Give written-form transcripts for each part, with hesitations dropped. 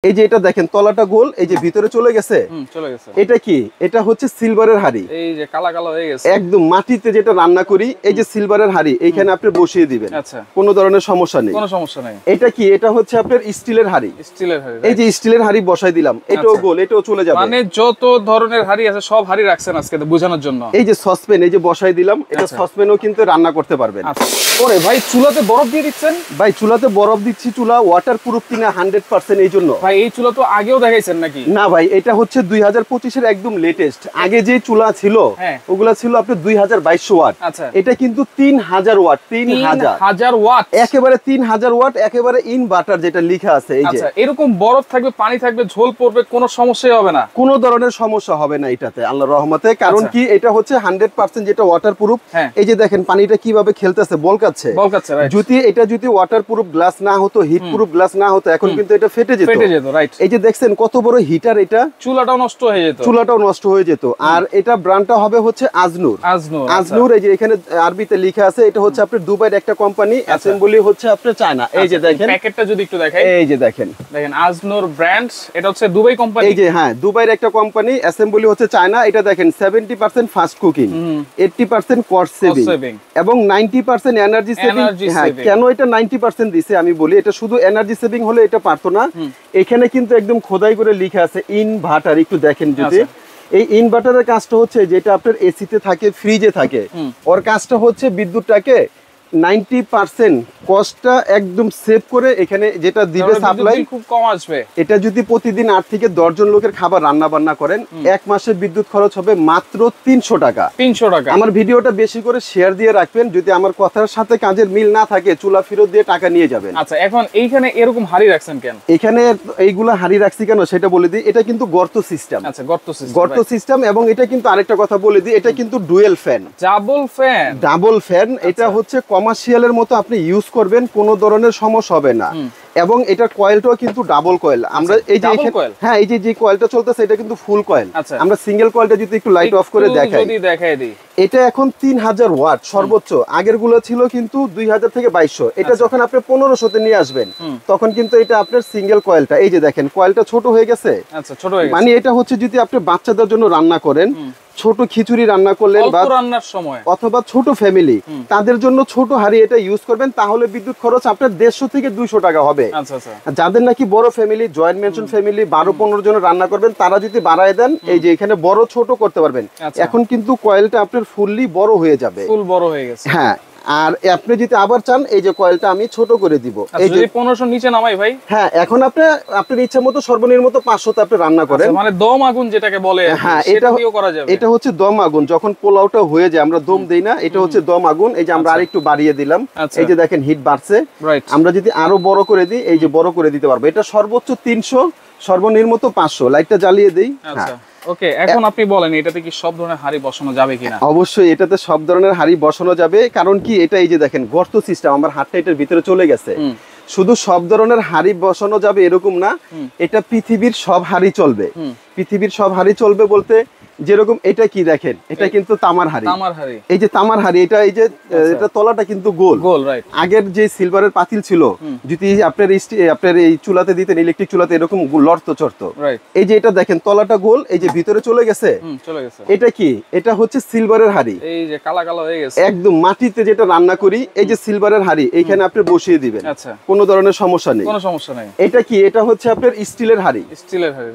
এই যে এটা দেখেন তলাটা গোল, এই যে ভিতরে চলে গেছে। এটা কি? এটা হচ্ছে সিলভারের হাড়ি। এই যে কালা কালা হয়ে গেছে একদম মাটিতে যেটা রান্না করি, এই যে সিলভারের হাড়ি এইখানে আপনি বসিয়ে দিবেন। আচ্ছা, কোনো ধরনের সমস্যা নেই, কোনো সমস্যা নাই। এটা কি? এটা হচ্ছে আপনার স্টিলের হাড়ি। স্টিলের হাড়ি, এই যে স্টিলের হাড়ি বসাই দিলাম, এটাও গোল, এটাও চলে যাবে। মানে যত ধরনের হাড়ি আছে সব হাড়ি রাখছেন আজকে বোঝানোর জন্য। এই যে সসপ্যান, এই যে বসাই দিলাম, এটা সসপ্যানও কিন্তু রান্না করতে পারবেন। ওরে ভাই, চুলাতে বরফ দিয়ে দিচ্ছেন? ভাই চুলাতে বরফ দিচ্ছি, চুলা ওয়াটার প্রুফ কিনা 100% এই জন্য। ভাই এই চুলা তো আগেও দেখাইছেন নাকি? না ভাই, এটা হচ্ছে 2025 এর একদম লেটেস্ট। আগে যে চুলা ছিল ওগুলা ছিল আপনার 2200 ওয়াট। আচ্ছা, এটা কিন্তু 3000 ওয়াট। 3000 ওয়াট, একেবারে 3000 ওয়াট, একেবারে ইনভার্টার যেটা লেখা আছে। এই যে এরকম বরফ থাকবে, পানি থাকবে, ঝোল পড়বে, কোনো সমস্যাই হবে না, কোনো ধরনের সমস্যা হবে না এটাতে আল্লাহর রহমতে। কারণ কি, এটা হচ্ছে 100% যেটা ওয়াটার প্রুফ। এই যে দেখেন পানিটা কিভাবে খেলতেছে, বলকাচ্ছে। যদি এটা যদি ওয়াটার প্রুফ গ্লাস না হতো, হিট প্রুফ গ্লাস না হতো, এখন কিন্তু এটা ফেটে যেত। এই যে দেখছেন কত বড় হিটার, এটা চুলাটাও নষ্ট হয়ে যেত। আর এটা ব্র্যান্ডটা হবে হচ্ছে আজনুর। এই যে এখানে আরবিতে লেখা আছে, এটা হচ্ছে আপনার দুবাইয়ের একটা কোম্পানি, অ্যাসেম্বলি হচ্ছে আপনার চায়না। এই যে দেখেন প্যাকেটটা যদি একটু দেখাই, এই যে দেখেন আজনুর ব্র্যান্ড, এটা হচ্ছে দুবাই কোম্পানি। এই যে হ্যাঁ, দুবাইয়ের একটা কোম্পানি, অ্যাসেম্বলি হচ্ছে চায়না। এটা দেখেন 70% ফাস্ট কুকিং, 80% কস্ট সেভিং এবং 90% এনার্জি সেভিং। হ্যাঁ, কেন এটা 90% দিছে আমি বলি, এটা শুধু এনার্জি সেভিং হলে এটা পারতো না। এখানে কিন্তু একদম খোদাই করে লেখা আছে ইনভার্টার। একটু দেখেন যদি, এই ইনভার্টারের কাজটা হচ্ছে যেটা আপনার এসিতে থাকে, ফ্রিজে থাকে, ওর কাজটা হচ্ছে বিদ্যুৎটাকে 90% কস্টটা একদম সেভ করে এখানে যেটা দিবে সাপ্লাই খুব কম আসবে। এটা যদি প্রতিদিন 8 থেকে 10 জন লোকের খাবার রান্না বান্না করেন, এক মাসে বিদ্যুৎ খরচ হবে মাত্র 300 টাকা। আমার ভিডিওটা বেশি করে শেয়ার দিয়ে রাখবেন। যদি আমার কথার সাথে কাজের মিল না থাকে, চুলা ফেরত দিয়ে টাকা নিয়ে যাবেন। আচ্ছা, এখন এইখানে এরকম হাড়ি রাখছেন কেন? এখানে এইগুলা হাড়ি রাখছি কেন সেটা বলে দিই। এটা কিন্তু গর্ত সিস্টেম। আচ্ছা, গর্ত সিস্টেম। এবং এটা কিন্তু আরেকটা কথা বলে দিই, এটা কিন্তু ডুয়েল ফ্যান, ডাবল ফ্যান। এটা হচ্ছে কমার্শিয়ালের মতো আপনি ইউজ করবেন, কোনো ধরনের সমস্যা হবে না। এবং এটা কয়েলটাও কিন্তু ডাবল কয়েল। আমরা এই যে হ্যাঁ, এই যে কয়েলটা চলতেছে এটা কিন্তু ফুল কয়েল। আমরা সিঙ্গেল কয়েলটা যদি একটু লাইট অফ করে দেখাই, এটা এখন 3000 ওয়াট সর্বোচ্চ। আগের গুলো ছিল কিন্তু 2000 থেকে 2200। এটা যখন আপনি 1500 নিয়ে আসবেন, তখন কিন্তু এটা আপনার সিঙ্গেল কয়েলটা। এই যে দেখেন কয়েলটা ছোট হয়ে গেছে। মানে এটা হচ্ছে যদি আপনি বাচ্চাদের জন্য রান্না করেন, ছোট খিচুড়ি রান্না করলেন বা রান্নার সময়, অথবা ছোট ফ্যামিলি, তাদের জন্য ছোট হাড়ি এটা ইউজ করবেন, তাহলে বিদ্যুৎ খরচ আপনার 150 থেকে 200 টাকা হবে। যাদের নাকি বড় ফ্যামিলি, জয়েন্ট মেনশন ফ্যামিলি, 12-15 জন রান্না করবেন, তারা যদি বাড়ায় দেন, এই যে এখানে বড় ছোট করতে পারবেন। এখন কিন্তু কয়েলটা আপনার ফুললি বড় হয়ে যাবে, ফুল বড় হয়ে গেছে। হ্যাঁ, আর আপনি যদি আবার চান, এই যে কয়েলটা আমি ছোট করে দিব। এই যে 1500 নিচে নামাই ভাই। হ্যাঁ, এখন আপনার ইচ্ছা মতো সর্বনিম্ন 500 তে আপনি রান্না করেন। মানে দম আগুন যেটাকে বলে, হ্যাঁ, এটাও করা যাবে। এটা হচ্ছে দম আগুন। যখন পোলাওটা হয়ে যায়, আমরা দম দেই না, এটা হচ্ছে দম আগুন। এই যে আমরা আরেকটু বাড়িয়ে দিলাম, এই যে দেখেন হিট বাড়ছে। আমরা যদি আরো বড় করে দিই, এই যে বড় করে দিতে পারবো। এটা সর্বোচ্চ 300, সর্বনিম্ন 500। লাইটটা জ্বালিয়ে দেই। হ্যাঁ, ওকে, এখন আপনি বলেন এটাতে কি সব ধরনের হাড়ি বসানো যাবে কিনা? অবশ্যই এটাতে সব ধরনের হাড়ি বসানো যাবে। কারণ কি, এটা এই যে দেখেন গর্ত সিস্টেম, আমার হাতটা এটার ভিতরে চলে গেছে। শুধু সব ধরনের হাড়ি বসানো যাবে এরকম না, এটা পৃথিবীর সব হাড়ি চলবে। পৃথিবীর সব হাড়ি চলবে বলতে, যেরকম এটা কি দেখেন, এটা কিন্তু তামার হাড়ি। এই যে তামার হাড়ি, এটা এই যে এটা তলাটা কিন্তু গোল। আগের যে সিলভারের পাতিল ছিল, যদি আপনার এই চুলাতে দিতেন, ইলেকট্রিক চুলাতে, এরকম লড়তো চড়তো। এই যে এটা দেখেন তলাটা গোল, এই যে ভিতরে চলে গেছে। এটা কি? এটা হচ্ছে সিলভারের হাড়ি। এই যে কালা কালা হয়ে গেছে। একদম মাটিতে যেটা রান্না করি, এই যে সিলভারের হাড়ি, এইখানে আপনি বসিয়ে দিবেন, কোনো ধরনের সমস্যা নেই। এটা কি? এটা হচ্ছে আপনার স্টিলের হাড়ি।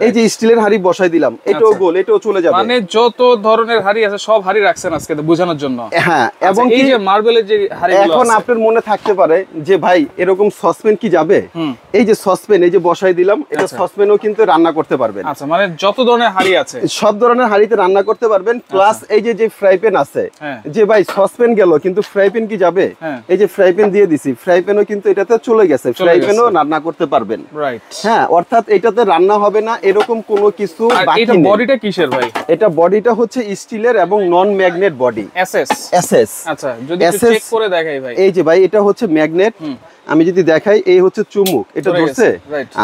এই যে স্টিলের হাড়ি বসাই দিলাম, এটাও গোল, এটাও চলে যাবে। মানে যত ধরনের হাড়ি আছে সব হাড়ি রাখছেন আজকে বোঝানোর জন্য। হ্যাঁ, এবং এই যে মার্বেলের যে হাড়িগুলো, এখন আপনার মনে থাকতে পারে যে ভাই এরকম সসপ্যান কি যাবে? এই যে সসপ্যান, এই যে বসাই দিলাম, এটা সসপ্যানও কিন্তু রান্না করতে পারবেন। আচ্ছা, মানে যত ধরনের হাড়ি আছে সব ধরনের হাড়িতে রান্না করতে পারবেন। প্লাস এই যে ফ্রাই প্যান আছে, যে ভাই সসপ্যান গেল কিন্তু ফ্রাই প্যান কি যাবে? এই যে ফ্রাই প্যান দিয়ে দিছি, ফ্রাই প্যানও কিন্তু এটাতে চলে গেছে, ফ্রাই প্যানও রান্না করতে পারবেন। হ্যাঁ, অর্থাৎ এটাতে রান্না হবে না এরকম কোনো কিছু বাকি নেই। বডিটা কিসের ভাই? এটা বডিটা হচ্ছে স্টিলের এবং নন ম্যাগনেট বডি, এসএস। আচ্ছা, যদি একটু চেক করে দেখাই ভাই। এই যে ভাই এটা হচ্ছে ম্যাগনেট, আমি যদি দেখাই, এই হচ্ছে চুমুক, এটা ধরছে।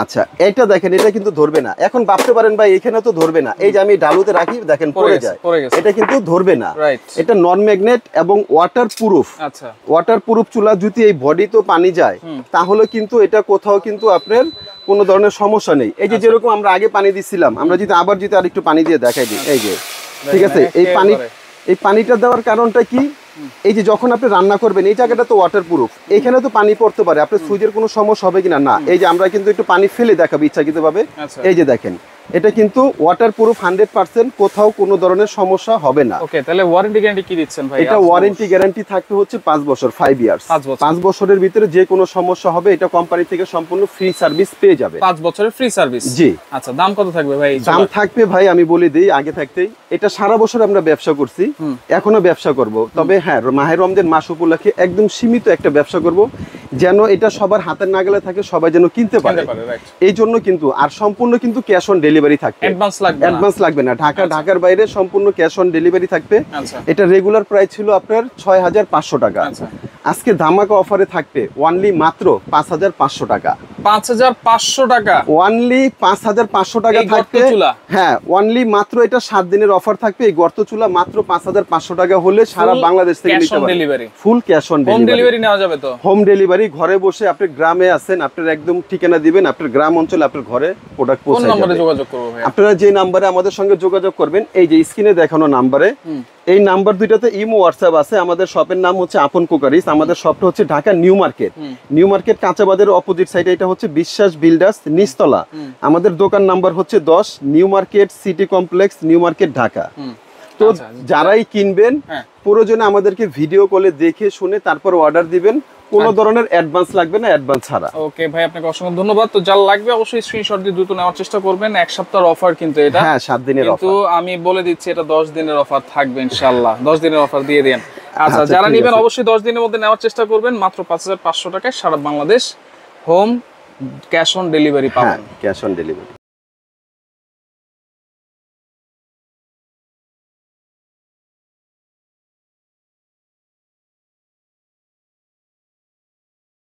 আচ্ছা, এটা দেখেন, এটা কিন্তু ধরবে না। এখন ভাবতে পারেন ভাই এখানে তো ধরবে না, এই যে আমি ডালুতে রাখি দেখেন পড়ে যায়, এটা কিন্তু ধরবে না। এটা নন ম্যাগনেট এবং ওয়াটার প্রুফ। আচ্ছা, ওয়াটার প্রুফ চুলা। যদি এই বডি তো পানি যায় তাহলে কিন্তু এটা কোথাও কিন্তু আপনার কোনো ধরনের সমস্যা নেই। এই যে যেরকম আমরা আগে পানি দিছিলাম, আমরা যদি আবার যদি আরেকটু পানি দিয়ে দেখাই দিই, এই যে ঠিক আছে, এই পানিটা দেওয়ার কারণটা কি, এই যে যখন আপনি রান্না করবেন এই জায়গাটা তো ওয়াটার প্রুফ, এখানে তো পানি পড়তে পারে, আপনার সুইচের কোনো সমস্যা হবে কিনা না। এই যে আমরা কিন্তু একটু পানি ফেলে দেখাবো ইচ্ছাকৃতভাবে, এই যে দেখেন এটা কিন্তু ওয়াটার প্রুফ 100%, কোথাও কোনো ধরনের সমস্যা হবে না। ওকে, তাহলে ওয়ারেন্টি গ্যারান্টি কি দিচ্ছেন ভাই? এটা ওয়ারেন্টি গ্যারান্টি থাকবে হচ্ছে 5 বছর, 5 ইয়ার্স। 5 বছরের ভিতরে যে কোনো সমস্যা হবে এটা কোম্পানি থেকে সম্পূর্ণ ফ্রি সার্ভিস পেয়ে যাবে। 5 বছরের ফ্রি সার্ভিস? জি। আচ্ছা, দাম কত থাকবে ভাই? দাম থাকবে ভাই আমি বলে দিই আগে থাকতেই, এটা সারা বছর আমরা ব্যবসা করছি, এখনো ব্যবসা করব। তবে হ্যাঁ, মাহে রমজান মাস উপলক্ষে একদম সীমিত একটা ব্যবসা করব, যেন এটা সবার হাতের নাগালে থাকে, সবাই যেন কিনতে পারে। এই জন্য কিন্তু, আর সম্পূর্ণ কিন্তু ক্যাশ অন ডেলিভারি থাকবে, অ্যাডভান্স লাগবে না। ঢাকার বাইরে সম্পূর্ণ ক্যাশ অন ডেলিভারি থাকবে। এটা রেগুলার প্রাইস ছিল আপনার 6500 টাকা, আজকে ধামাকা অফারে থাকবে অনলি মাত্র 5500 টাকা। 5500 টাকা অনলি 5500 টাকা থাকবে। হ্যাঁ, অনলি মাত্র এটা 7 দিনের অফার থাকবে। এই গর্ত চুলা মাত্র 5500 টাকা হলে সারা বাংলাদেশ থেকে নিতে পারবেন, ফুল ক্যাশ অন ডেলিভারি নেওয়া যাবে। তো হোম ডেলিভারি, ঘরে বসে আপনি গ্রামে আছেন, আপনার একদম ঠিকানা দিবেন, আপনার গ্রাম অঞ্চলে আপনার ঘরে প্রোডাক্ট পৌঁছে যাবে। কোন নম্বরে যোগাযোগ করব ভাই? আপনারা যে নম্বরে আমাদের সঙ্গে যোগাযোগ করবেন, এই যে স্ক্রিনে দেখানো নম্বরে, এই নাম্বার দুইটাতে ইমো হোয়াটসঅ্যাপ আছে। আমাদের শপের নাম হচ্ছে আপন কুকারিজ। আমাদের শপটা হচ্ছে Dhaka new market, new market কাঁচাবাজারের অপোজিট সাইডে। এটা হচ্ছে বিশ্বাস বিল্ডার্স নিচতলা। আমাদের দোকান নাম্বার হচ্ছে 10, new market city complex, new market, Dhaka. তো যারাই কিনবেন প্রয়োজনে আমাদেরকে ভিডিও কলে দেখে শুনে তারপর অর্ডার দিবেন, কোন ধরনের অ্যাডভান্স লাগবে না, অ্যাডভান্স ছাড়া। ওকে ভাই, আপনাকে অসংখ্য ধন্যবাদ। তো যার লাগবে অবশ্যই স্ক্রিনশট দিয়ে দ্রুত নেওয়ার চেষ্টা করবেন। 1 সপ্তাহের অফার কিন্তু এটা। হ্যাঁ, 7 দিনের অফার। কিন্তু আমি বলে দিচ্ছি এটা 10 দিনের অফার থাকবে ইনশাআল্লাহ। 10 দিনের অফার দিয়ে দেন। আচ্ছা, যারা নেবেন অবশ্যই 10 দিনের মধ্যে নেওয়ার চেষ্টা করবেন। মাত্র 5500 টাকায় সারা Bangladesh home cash on delivery পাবেন। Cash on delivery.